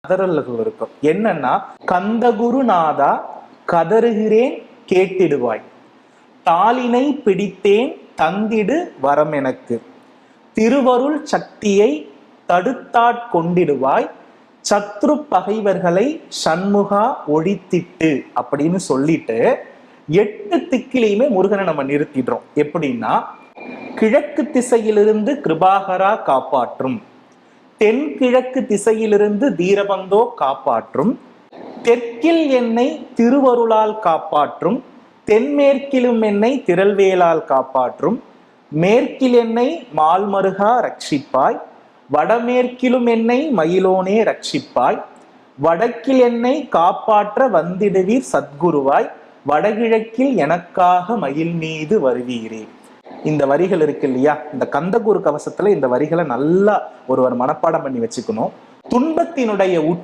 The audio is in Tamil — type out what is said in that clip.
கதறல்கள் இருக்கும். என்னன்னா, கந்தகுருநாதா கதறுகிறேன் கேட்டிடுவாய், தாளினை பிடித்தேன் தந்திடு வரம் எனக்கு, திருவருள் சக்தியை தடுத்தாட் கொண்டிடுவாய், சத்ரு பகைவர்களை சண்முகா ஒழித்திட்டு அப்படின்னு சொல்லிட்டு 8 திக்கிலையுமே முருகனை நம்ம நிறுத்திடுறோம். எப்படின்னா, கிழக்கு திசையிலிருந்து கிருபாகரா காப்பாற்றும், தென்கிழக்கு திசையிலிருந்து தீரபந்தோ காப்பாற்றும், தெற்கில் என்னை திருவருளால் காப்பாற்றும், தென்மேற்கிலும் என்னை திரள்வேலால் காப்பாற்றும், மேற்கில் என்னை மால்மருகா ரட்சிப்பாய், வடமேற்கிலும் என்னை மயிலோனே ரட்சிப்பாய், வடக்கில் என்னை காப்பாற்ற வந்திடுவீர் சத்குருவாய், வடகிழக்கில் எனக்காக மயில் மீது வருவீரே. இந்த வரிகள் இருக்கு இல்லையா, இந்த கந்தகுரு கவசத்துல இந்த வரிகளை நல்லா ஒருவர் மனப்பாடம் பண்ணி வச்சுக்கணும். துன்பத்தினுடைய